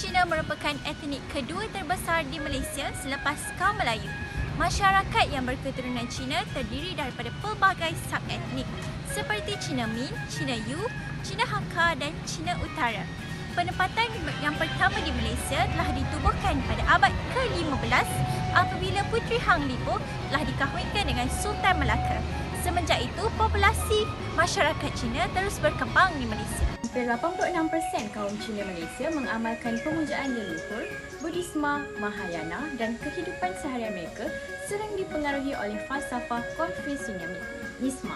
Cina merupakan etnik kedua terbesar di Malaysia selepas kaum Melayu. Masyarakat yang berketurunan Cina terdiri daripada pelbagai sub-etnik seperti Cina Min, Cina Yu, Cina Hakka dan Cina Utara. Penempatan yang pertama di Malaysia telah ditubuhkan pada abad ke-15 apabila Puteri Hang Lipo telah dikahwinkan dengan Sultan Melaka. Semenjak itu, populasi masyarakat Cina terus berkembang di Malaysia. Hampir 86% kaum Cina Malaysia mengamalkan pemujaan leluhur, Buddhisma, Mahayana dan kehidupan seharian mereka sering dipengaruhi oleh falsafah Konfusianisme.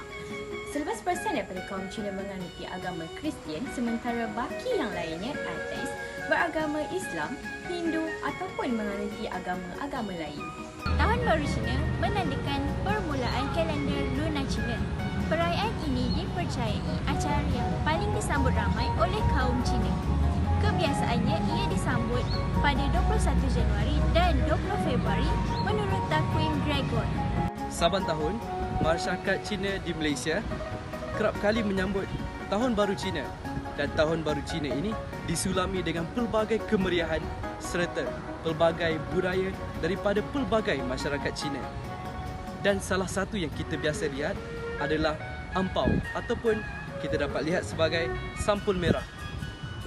11% daripada kaum Cina menganuti agama Kristian sementara baki yang lainnya ateis, beragama Islam, Hindu ataupun menganuti agama-agama lain. Tahun Baru Cina menandakan permulaan kalender lunar Cina. Perayaan ini dipercayai acara yang paling disambut ramai oleh kaum Cina. Kebiasaannya ia disambut pada 21 Januari dan 20 Februari menurut takwim Gregor. Saban tahun, masyarakat Cina di Malaysia kerap kali menyambut Tahun Baru Cina dan Tahun Baru Cina ini disulami dengan pelbagai kemeriahan serta pelbagai budaya daripada pelbagai masyarakat Cina. Dan salah satu yang kita biasa lihat adalah ampau ataupun kita dapat lihat sebagai sampul merah.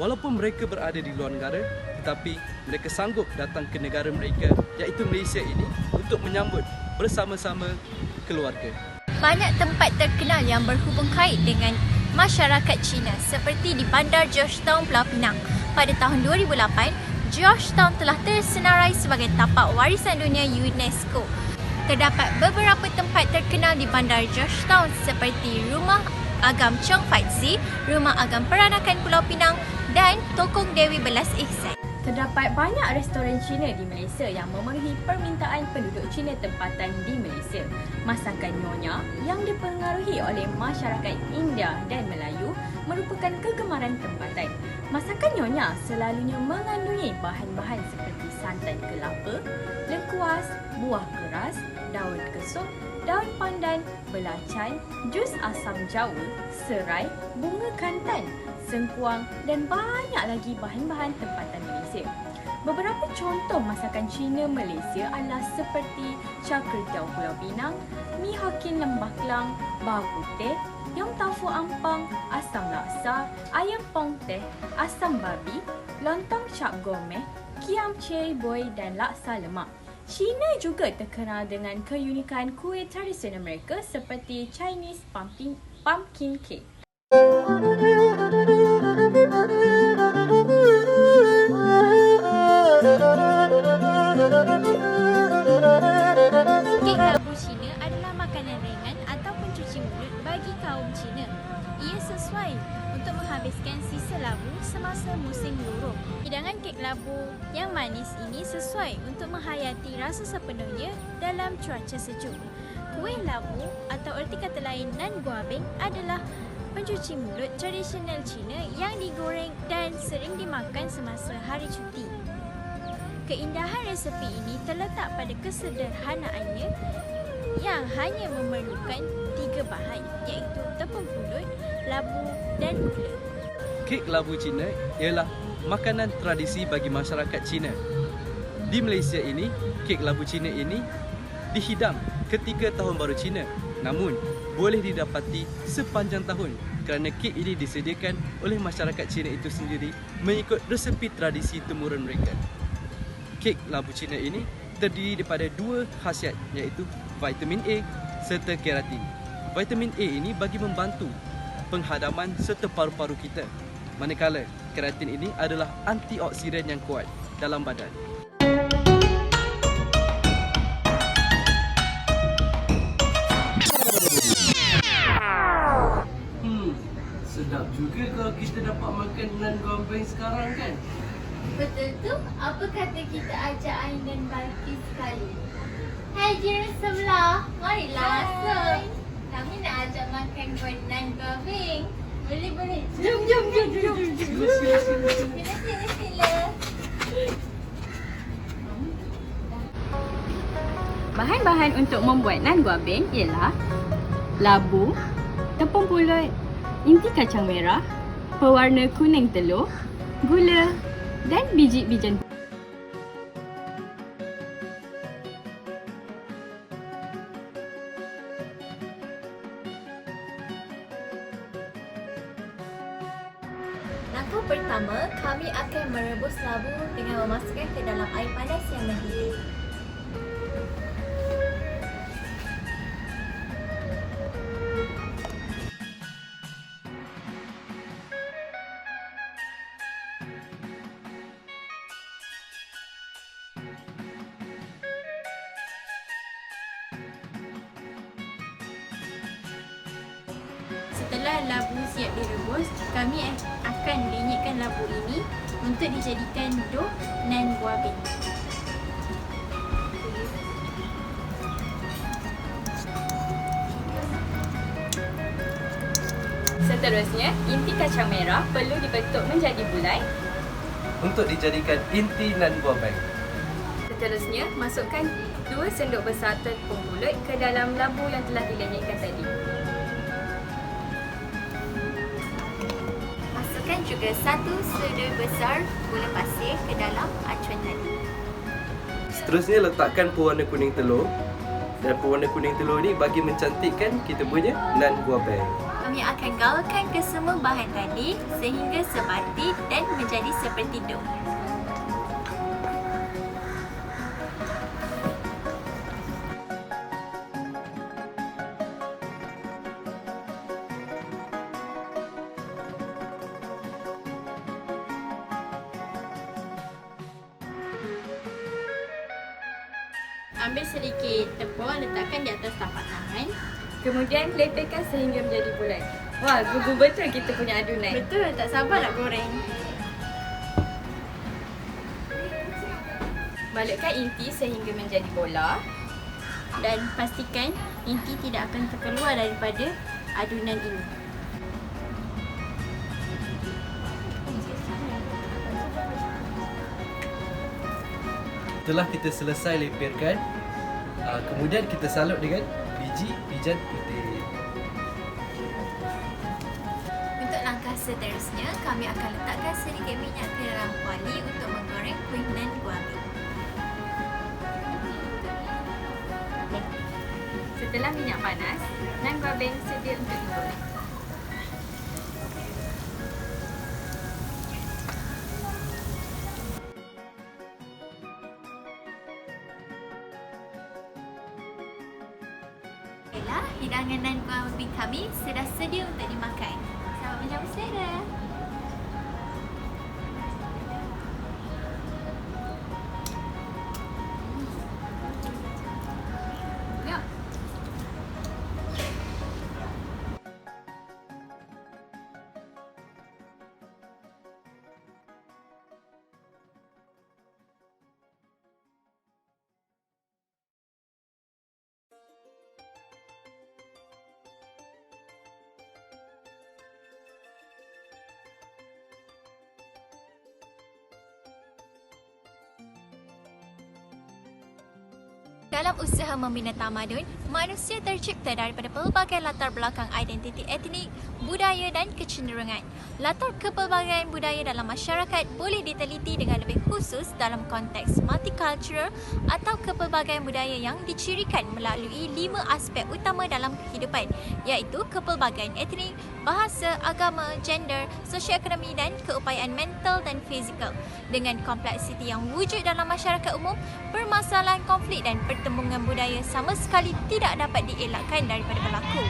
Walaupun mereka berada di luar negara, tetapi mereka sanggup datang ke negara mereka iaitu Malaysia ini untuk menyambut bersama-sama keluarga. Banyak tempat terkenal yang berhubung kait dengan masyarakat Cina seperti di Bandar Georgetown, Pulau Pinang. Pada tahun 2008, Georgetown telah tersenarai sebagai tapak warisan dunia UNESCO. Terdapat beberapa tempat terkenal di Bandar Georgetown seperti Rumah Agam Chong Fat Zi, Rumah Agam Peranakan Pulau Pinang dan Tokong Dewi Belas Ihsan. Terdapat banyak restoran Cina di Malaysia yang memenuhi permintaan penduduk Cina tempatan di Malaysia. Masakan Nyonya yang dipengaruhi oleh masyarakat India dan Melayu merupakan kegemaran tempatan. Masakan Nyonya selalunya mengandungi bahan-bahan seperti santan kelapa, lengkuas, buah keras, daun kesum, daun pandan, belacan, jus asam jawa, serai, bunga kantan, sengkuang dan banyak lagi bahan-bahan tempatan Malaysia. Beberapa contoh masakan Cina Malaysia adalah seperti char kway teow Pulau Pinang, mi Hokkien Lembah Kelang, bawang putih, yong tofu ampang, asam laksa, ayam pong teh, asam babi, lontong cap gomeh, kiam chai boy dan laksa lemak. China juga terkenal dengan keunikan kuih tradisional mereka seperti Chinese pumpkin cake. Kek labu Cina adalah makanan ringan atau pencuci mulut bagi kaum Cina. Ia sesuai untuk menghabiskan sisa labu semasa musim luruh. Hidangan kek labu yang manis ini sesuai untuk menghayati rasa sepenuhnya dalam cuaca sejuk. Kuih labu atau erti kata lain nan guabing adalah pencuci mulut tradisional Cina yang digoreng dan sering dimakan semasa hari cuti. Keindahan resepi ini terletak pada kesederhanaannya yang hanya memerlukan 3 bahan iaitu tepung pulut, labu dan gula. Kek labu Cina ialah makanan tradisi bagi masyarakat Cina. Di Malaysia ini, kek labu Cina ini dihidang ketika Tahun Baru Cina. Namun, boleh didapati sepanjang tahun kerana kek ini disediakan oleh masyarakat Cina itu sendiri mengikut resepi tradisi temurun mereka. Kek labu Cina ini terdiri daripada 2 khasiat iaitu vitamin A serta keratin. Vitamin A ini bagi membantu penghadaman serta paru-paru kita, manakala keratin ini adalah antioksidan yang kuat dalam badan. Sedap juga kalau kita dapat makan nan goreng sekarang kan? Betul tu, apa kata kita ajak Ain dan Balqis sekali? Hai jiran sebelah, marilah masuk. Kami nak ajak makan nan goreng. Boleh. Jom. Sila. Bahan-bahan untuk membuat nan guabing ialah labu, tepung pulut, inti kacang merah, pewarna kuning telur, gula, dan biji-bijian. Langkah pertama, kami akan merebus labu dengan memasukkan ke dalam air panas yang mendidih. Setelah labu siap direbus, kami akan renyekkan labu ini untuk dijadikan dough nan guabing. Seterusnya, inti kacang merah perlu dibentuk menjadi bulat. untuk dijadikan inti nan guabeng. Seterusnya, masukkan 2 sendok besar tepung bulut ke dalam labu yang telah dilenyekkan tadi. Masukkan juga 1 sudu besar gula pasir ke dalam acuan tadi. Seterusnya letakkan pewarna kuning telur. Dan pewarna kuning telur ni bagi mencantikkan kita punya nan guabeng. Kami akan gaulkan ke semua bahan tadi sehingga sebati dan menjadi seperti dough. Ambil sedikit tepung, letakkan di atas tapak tangan. Kemudian lepaskan sehingga menjadi bulat. Wah, gugur betul kita punya adunan. Betul, tak sabar nak goreng. Balikkan inti sehingga menjadi bola. Dan pastikan inti tidak akan terkeluar daripada adunan ini. Setelah kita selesai lepirkan, kemudian kita salut dengan biji-bijian putih. Untuk langkah seterusnya, kami akan letakkan sedikit minyak ke dalam kuali untuk menggoreng kuih nan guabing. Setelah minyak panas, nan guabing sedia untuk digoreng. Baiklah, hidangan nan guabing kami sudah sedia untuk dimakan. Selamat menjamu selera. Ya. Dalam usaha membina tamadun, manusia tercipta daripada pelbagai latar belakang identiti etnik, budaya dan kecenderungan. Latar kepelbagaian budaya dalam masyarakat boleh diteliti dengan lebih khusus dalam konteks multicultural atau kepelbagaian budaya yang dicirikan melalui 5 aspek utama dalam kehidupan, iaitu kepelbagaian etnik, bahasa, agama, gender, sosioekonomi dan keupayaan mental dan fizikal. Dengan kompleksiti yang wujud dalam masyarakat umum, permasalahan konflik dan pertembungan budaya sama sekali tidak dapat dielakkan daripada berlaku.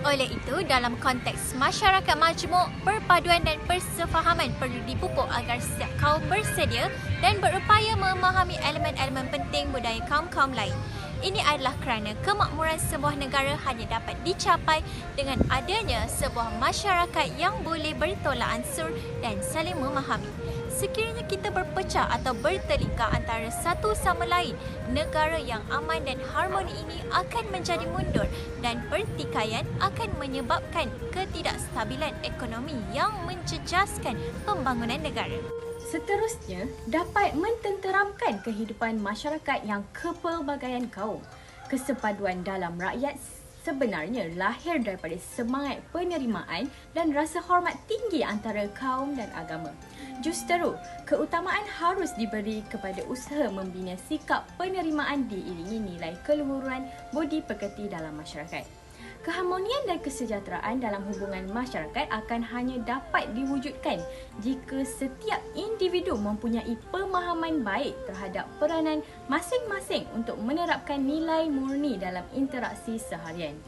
Oleh itu, dalam konteks masyarakat majmuk, perpaduan dan persefahaman perlu dipupuk agar setiap kaum bersedia dan berupaya memahami elemen-elemen penting budaya kaum-kaum lain. Ini adalah kerana kemakmuran sebuah negara hanya dapat dicapai dengan adanya sebuah masyarakat yang boleh bertolak ansur dan saling memahami. Sekiranya kita berpecah atau bertelingkah antara satu sama lain, negara yang aman dan harmoni ini akan menjadi mundur dan pertikaian akan menyebabkan ketidakstabilan ekonomi yang menjejaskan pembangunan negara. Seterusnya, dapat mententeramkan kehidupan masyarakat yang kepelbagaian kaum. Kesepaduan dalam rakyat sebenarnya lahir daripada semangat penerimaan dan rasa hormat tinggi antara kaum dan agama. Justeru, keutamaan harus diberi kepada usaha membina sikap penerimaan diiringi nilai keluhuran budi pekerti dalam masyarakat. Keharmonian dan kesejahteraan dalam hubungan masyarakat akan hanya dapat diwujudkan jika setiap individu mempunyai pemahaman baik terhadap peranan masing-masing untuk menerapkan nilai murni dalam interaksi seharian.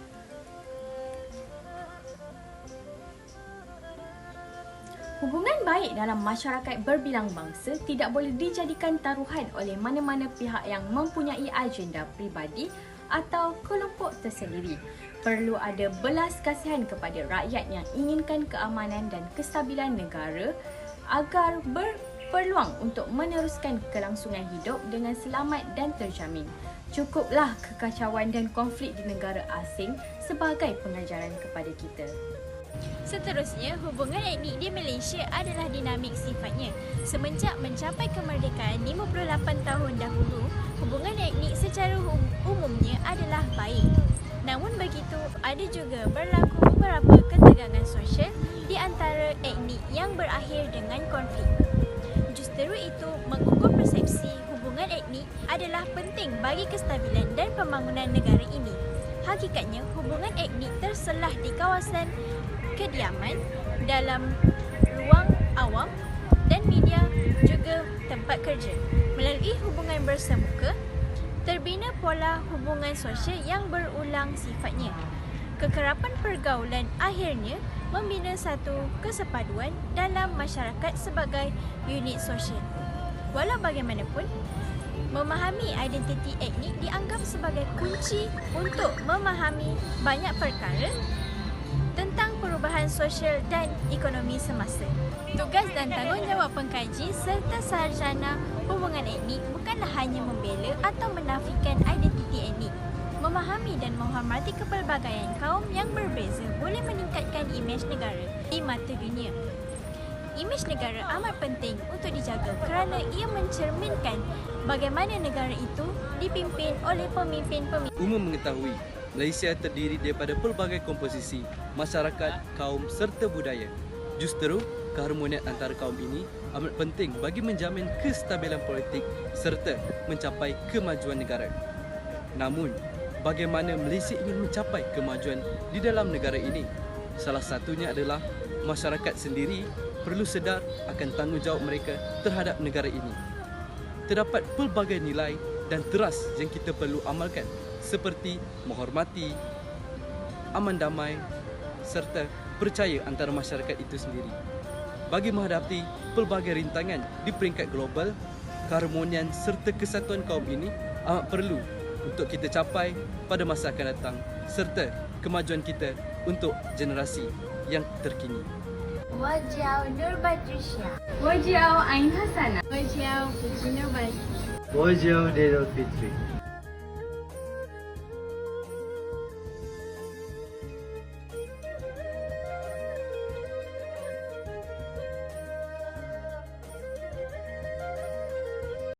Hubungan baik dalam masyarakat berbilang bangsa tidak boleh dijadikan taruhan oleh mana-mana pihak yang mempunyai agenda peribadi atau kelompok tersendiri. Perlu ada belas kasihan kepada rakyat yang inginkan keamanan dan kestabilan negara agar berpeluang untuk meneruskan kelangsungan hidup dengan selamat dan terjamin. Cukuplah kekacauan dan konflik di negara asing sebagai pengajaran kepada kita. Seterusnya, hubungan etnik di Malaysia adalah dinamik sifatnya. Semenjak mencapai kemerdekaan 58 tahun dahulu, hubungan etnik secara umumnya adalah baik. Namun begitu, ada juga berlaku beberapa ketegangan sosial di antara etnik yang berakhir dengan konflik. Justeru itu, mengukur persepsi hubungan etnik adalah penting bagi kestabilan dan pembangunan negara ini. Hakikatnya, hubungan etnik terselah di kawasan kediaman, dalam ruang awam dan media, juga tempat kerja. Melalui hubungan bersemuka, terbina pola hubungan sosial yang berulang sifatnya. Kekerapan pergaulan akhirnya membina satu kesepaduan dalam masyarakat sebagai unit sosial. Walau bagaimanapun, memahami identiti etnik dianggap sebagai kunci untuk memahami banyak perkara tentang perubahan sosial dan ekonomi semasa. Tugas dan tanggungjawab pengkaji serta sarjana hubungan etnik bukanlah hanya membela atau menafikan identiti etnik. Memahami dan menghormati kepelbagaian kaum yang berbeza boleh meningkatkan imej negara di mata dunia. Imej negara amat penting untuk dijaga kerana ia mencerminkan bagaimana negara itu dipimpin oleh pemimpin-pemimpin. Umum mengetahui, Malaysia terdiri daripada pelbagai komposisi, masyarakat, kaum serta budaya. Justeru, keharmonian antara kaum ini amat penting bagi menjamin kestabilan politik serta mencapai kemajuan negara. Namun, bagaimana Malaysia ingin mencapai kemajuan di dalam negara ini? Salah satunya adalah masyarakat sendiri perlu sedar akan tanggungjawab mereka terhadap negara ini. Terdapat pelbagai nilai dan teras yang kita perlu amalkan, seperti menghormati, aman damai serta percaya antara masyarakat itu sendiri. Bagi menghadapi pelbagai rintangan di peringkat global, keharmonian serta kesatuan kaum ini amat perlu untuk kita capai pada masa akan datang serta kemajuan kita untuk generasi yang terkini. Wajiau Nur Badrusya. Wajiau Ain Hasanah. Wajiau Puji Nurbati. Wajah Daidul Fitri.